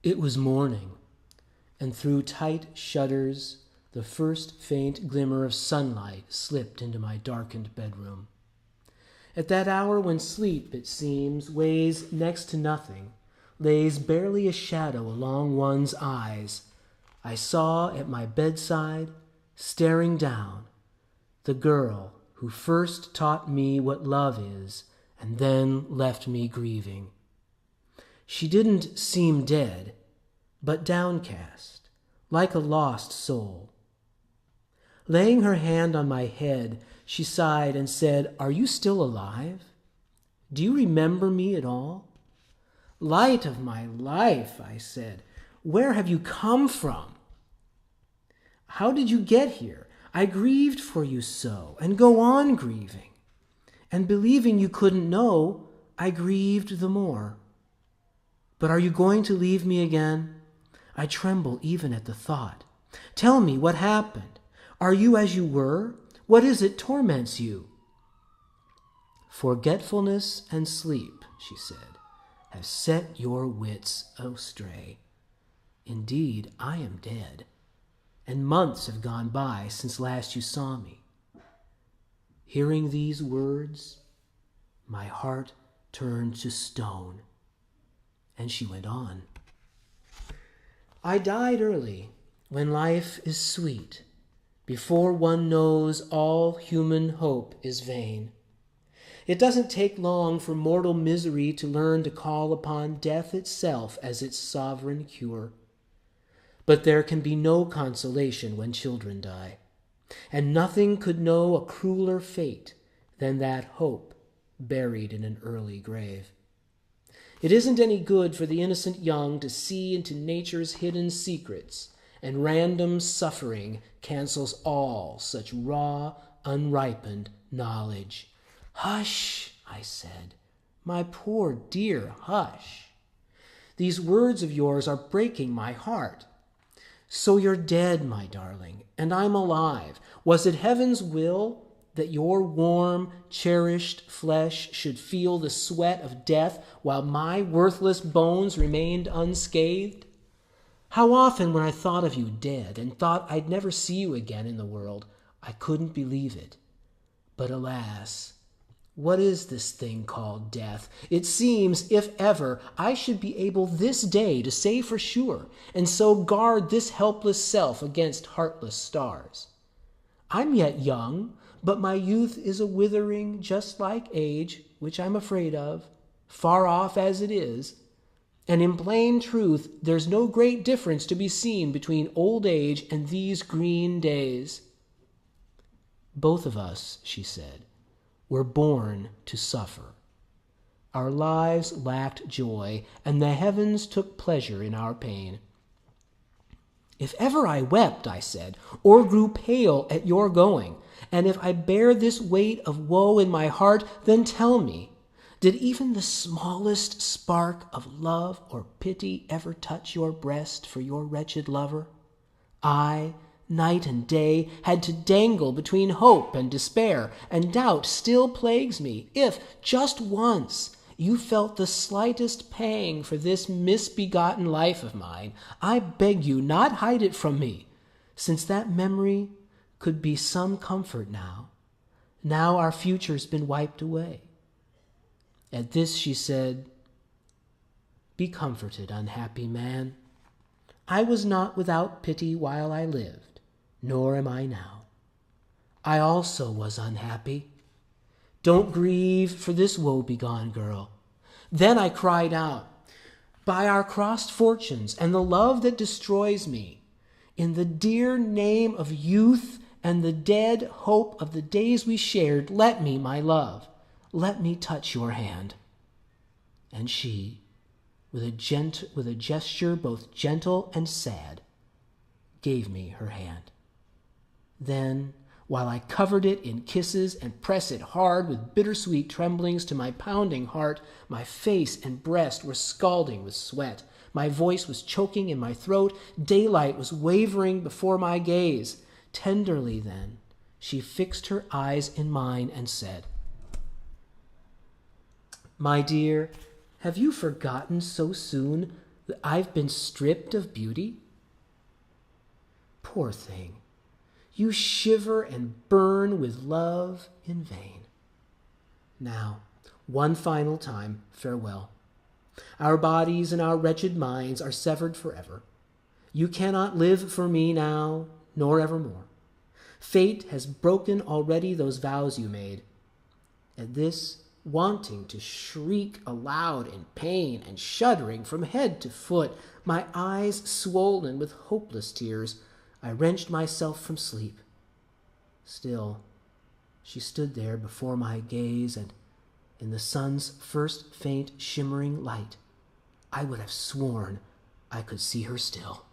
It was morning, and through tight shutters the first faint glimmer of sunlight slipped into my darkened bedroom. At that hour when sleep, it seems, weighs next to nothing, lays barely a shadow along one's eyes, I saw at my bedside, staring down, the girl who first taught me what love is and then left me grieving. She didn't seem dead, but downcast, like a lost soul. Laying her hand on my head, she sighed and said, "Are you still alive? Do you remember me at all?" "Light of my life," I said, "where have you come from? How did you get here? I grieved for you so, and go on grieving. And believing you couldn't know, I grieved the more. But are you going to leave me again? I tremble even at the thought. Tell me what happened. Are you as you were? What is it torments you?" "Forgetfulness and sleep," she said, "have set your wits astray. Indeed, I am dead, and months have gone by since last you saw me." Hearing these words, my heart turned to stone, and she went on. "I died early, when life is sweet, before one knows all human hope is vain. It doesn't take long for mortal misery to learn to call upon death itself as its sovereign cure. But there can be no consolation when children die, and nothing could know a crueler fate than that hope buried in an early grave. It isn't any good for the innocent young to see into nature's hidden secrets, and random suffering cancels all such raw, unripened knowledge." "Hush," I said. "My poor dear, hush. These words of yours are breaking my heart. So you're dead, my darling, and I'm alive. Was it heaven's will that your warm, cherished flesh should feel the sweat of death while my worthless bones remained unscathed? How often when I thought of you dead and thought I'd never see you again in the world, I couldn't believe it. But alas, what is this thing called death? It seems, if ever, I should be able this day to say for sure, and so guard this helpless self against heartless stars. I'm yet young, but my youth is a withering just like age, which I'm afraid of, far off as it is. And in plain truth, there's no great difference to be seen between old age and these green days." "Both of us," she said, "were born to suffer. Our lives lacked joy, and the heavens took pleasure in our pain." "If ever I wept," I said, "or grew pale at your going, and if I bear this weight of woe in my heart, then tell me, did even the smallest spark of love or pity ever touch your breast for your wretched lover? I, night and day, had to dangle between hope and despair, and doubt still plagues me. If, just once, you felt the slightest pang for this misbegotten life of mine, I beg you not hide it from me, since that memory could be some comfort now our future's been wiped away." At this she said, "Be comforted, unhappy man. I was not without pity while I lived, nor am I now. I also was unhappy. Don't grieve for this woe-begone girl." Then I cried out, "By our crossed fortunes and the love that destroys me, in the dear name of youth and the dead hope of the days we shared, let me, my love, let me touch your hand." And she, with a gesture both gentle and sad, gave me her hand. Then, while I covered it in kisses and pressed it hard with bittersweet tremblings to my pounding heart, my face and breast were scalding with sweat. My voice was choking in my throat. Daylight was wavering before my gaze. Tenderly then, she fixed her eyes in mine and said, "My dear, have you forgotten so soon that I've been stripped of beauty? Poor thing, you shiver and burn with love in vain. Now, one final time, farewell. Our bodies and our wretched minds are severed forever. You cannot live for me now, nor evermore. Fate has broken already those vows you made. At this, wanting to shriek aloud in pain and shuddering from head to foot, my eyes swollen with hopeless tears, I wrenched myself from sleep. Still, she stood there before my gaze, and in the sun's first faint shimmering light, I would have sworn I could see her still.